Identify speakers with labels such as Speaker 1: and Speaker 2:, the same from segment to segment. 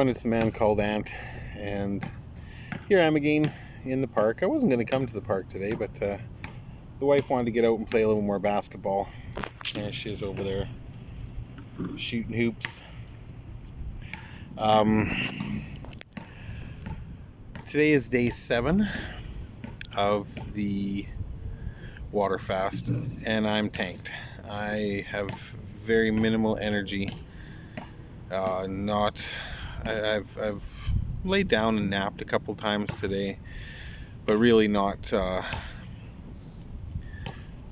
Speaker 1: everyone, it's the man called Ant, and here I am again in the park. I wasn't going to come to the park today, but the wife wanted to get out and play a little more basketball. There she is over there, shooting hoops. Today is day 7 of the water fast, and I'm tanked. I have very minimal energy. I've laid down and napped a couple times today, but really not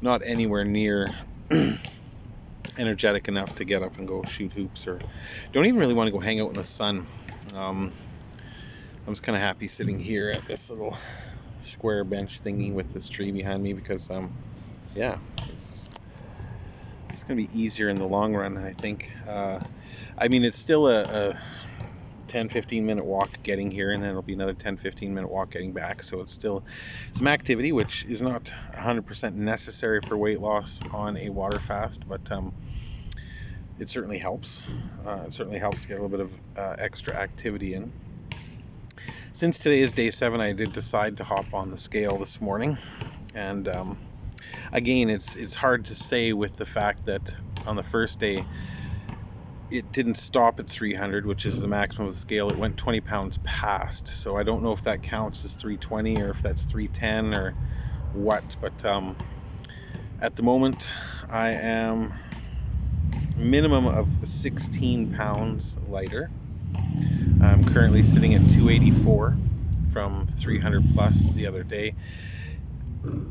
Speaker 1: anywhere near energetic enough to get up and go shoot hoops, or don't even really want to go hang out in the sun. I'm just kind of happy sitting here at this little square bench thingy with this tree behind me, because yeah, it's going to be easier in the long run, I think. I mean, it's still a 10-15 minute walk getting here, and then it'll be another 10-15 minute walk getting back, so it's still some activity, which is not 100% necessary for weight loss on a water fast, but it certainly helps. It certainly helps to get a little bit of extra activity in. Since today is day 7, I did decide to hop on the scale this morning, and again, it's hard to say with the fact that on the first day it didn't stop at 300, which is the maximum of the scale. It went 20 pounds past, so I don't know if that counts as 320 or if that's 310 or what, but at the moment I am minimum of 16 pounds lighter. I'm currently sitting at 284 from 300 plus the other day.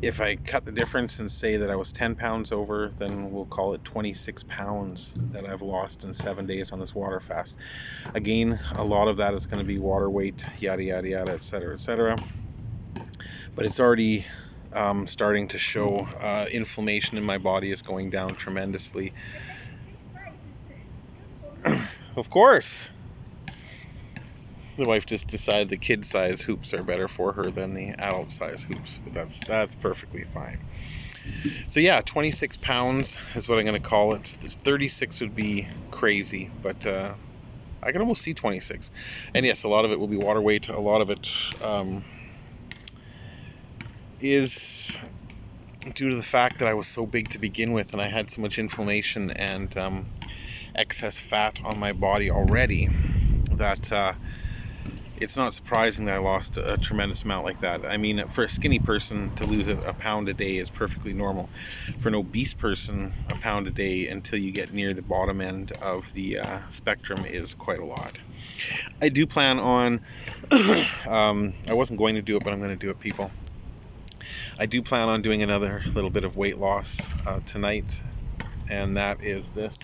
Speaker 1: If I cut the difference and say that I was 10 pounds over, then we'll call it 26 pounds that I've lost in 7 days on this water fast. Again, a lot of that is going to be water weight, yada yada yada, etc., etc. But it's already starting to show. Inflammation in my body is going down tremendously. Of course. The wife just decided the kid-size hoops are better for her than the adult-size hoops, but that's perfectly fine. So yeah, 26 pounds is what I'm going to call it. 36 would be crazy, but I can almost see 26. And yes, a lot of it will be water weight. A lot of it is due to the fact that I was so big to begin with, and I had so much inflammation and excess fat on my body already, that it's not surprising that I lost a tremendous amount like that. I mean, for a skinny person to lose a pound a day is perfectly normal. For an obese person, a pound a day until you get near the bottom end of the spectrum is quite a lot. I do plan on, I wasn't going to do it, but I'm going to do it, people. I do plan on doing another little bit of weight loss tonight, and that is this.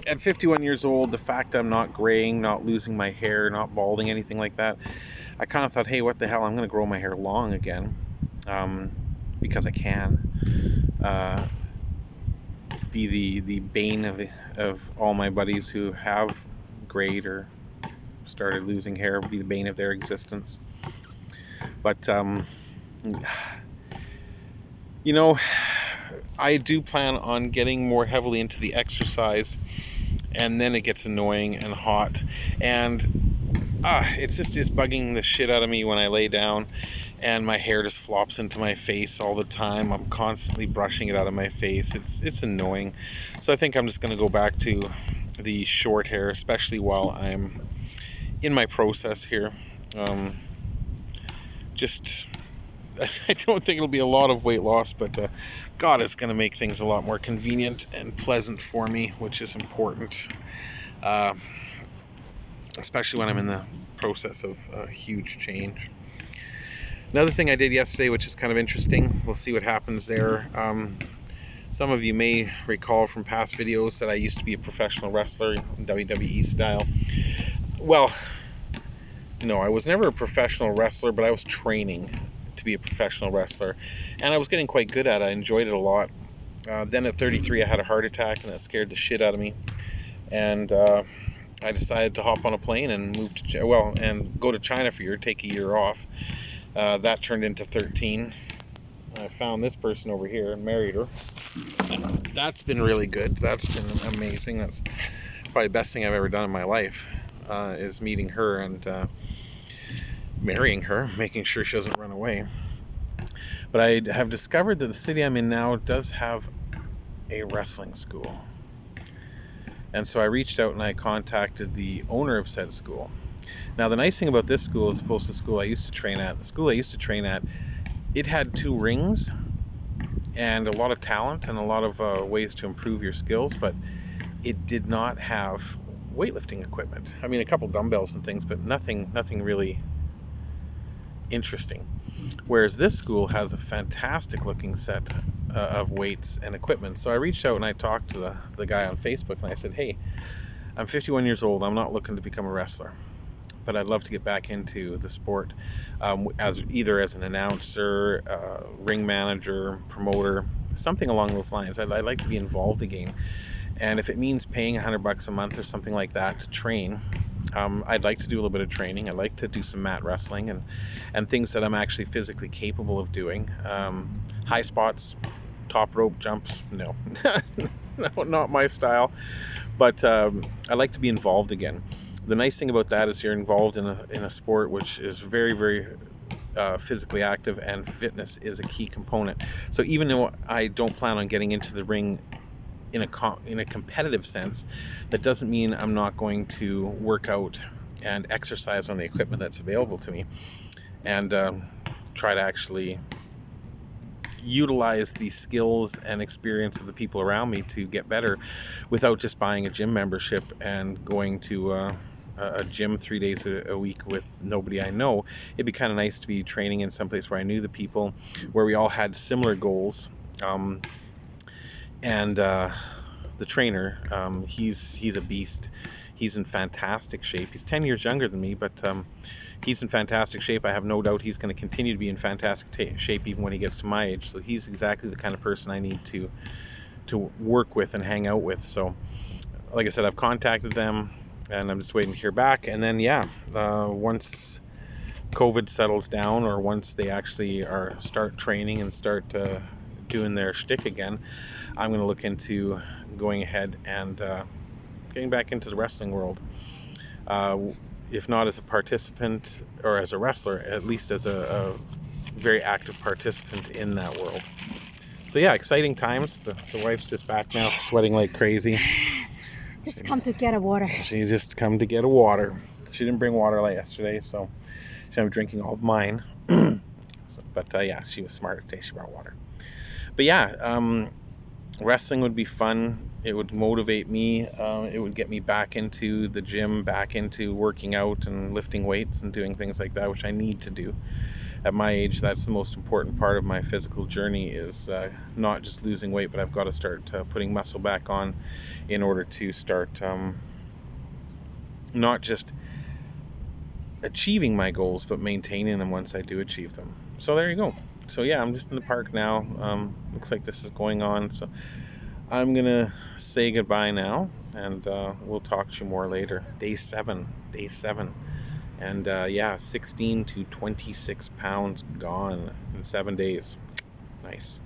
Speaker 1: At 51 years old, the fact I'm not graying, not losing my hair, not balding, anything like that, I kind of thought, hey, what the hell, I'm going to grow my hair long again, because I can. Be the bane of all my buddies who have grayed or started losing hair, be the bane of their existence. But, you know, I do plan on getting more heavily into the exercise, and then it gets annoying and hot, and it's bugging the shit out of me when I lay down and my hair just flops into my face all the time. I'm constantly brushing it out of my face. It's annoying. So I think I'm just going to go back to the short hair, especially while I'm in my process here. I don't think it'll be a lot of weight loss, but God, it's going to make things a lot more convenient and pleasant for me, which is important, especially when I'm in the process of a huge change. Another thing I did yesterday, which is kind of interesting, we'll see what happens there. Some of you may recall from past videos that I used to be a professional wrestler, WWE style. Well, no, I was never a professional wrestler, but I was training to be a professional wrestler, and I was getting quite good at it. I enjoyed it a lot. Then at 33 I had a heart attack, and that scared the shit out of me, and I decided to hop on a plane and move to go to China for a year, take a year off. That turned into 13. I found this person over here and married her. That's been really good. That's been amazing. That's probably the best thing I've ever done in my life, is meeting her and marrying her, making sure she doesn't run away. But I have discovered that the city I'm in now does have a wrestling school. And so I reached out and I contacted the owner of said school. Now, the nice thing about this school, as opposed to the school I used to train at, it had 2 rings and a lot of talent and a lot of ways to improve your skills, but it did not have weightlifting equipment. I mean, a couple dumbbells and things, but nothing really interesting. Whereas this school has a fantastic looking set of weights and equipment. So I reached out and I talked to the guy on Facebook and I said, hey, I'm 51 years old. I'm not looking to become a wrestler, but I'd love to get back into the sport, as an announcer, ring manager, promoter, something along those lines. I'd like to be involved again. And if it means paying $100 a month or something like that to train, I'd like to do a little bit of training. I'd like to do some mat wrestling and things that I'm actually physically capable of doing. High spots, top rope jumps, no, no, not my style. But I like to be involved again. The nice thing about that is you're involved in a sport which is very, very physically active, and fitness is a key component. So even though I don't plan on getting into the ring in a competitive sense, that doesn't mean I'm not going to work out and exercise on the equipment that's available to me, and try to actually utilize the skills and experience of the people around me to get better, without just buying a gym membership and going to a gym 3 days a week with nobody I know. It'd be kind of nice to be training in some place where I knew the people, where we all had similar goals. And the trainer, he's a beast. He's in fantastic shape. He's 10 years younger than me, but he's in fantastic shape. I have no doubt he's going to continue to be in fantastic shape even when he gets to my age. So he's exactly the kind of person I need to work with and hang out with. So, like I said, I've contacted them, and I'm just waiting to hear back. And then, once COVID settles down, or once they actually start training and start doing their shtick again, I'm going to look into going ahead and getting back into the wrestling world. If not as a participant or as a wrestler, at least as a very active participant in that world. So yeah, exciting times. The wife's just back now, sweating like crazy.
Speaker 2: Just come to get a water.
Speaker 1: She just come to get a water. She didn't bring water like yesterday, so I'm drinking all of mine. But yeah, she was smart today. She brought water. But yeah, wrestling would be fun. It would motivate me. It would get me back into the gym, back into working out and lifting weights and doing things like that, which I need to do. At my age, that's the most important part of my physical journey, is not just losing weight, but I've got to start putting muscle back on in order to start not just achieving my goals, but maintaining them once I do achieve them. So there you go. So yeah, I'm just in the park now. Looks like this is going on. So I'm going to say goodbye now, and we'll talk to you more later. Day 7. And 16 to 26 pounds gone in 7 days. Nice.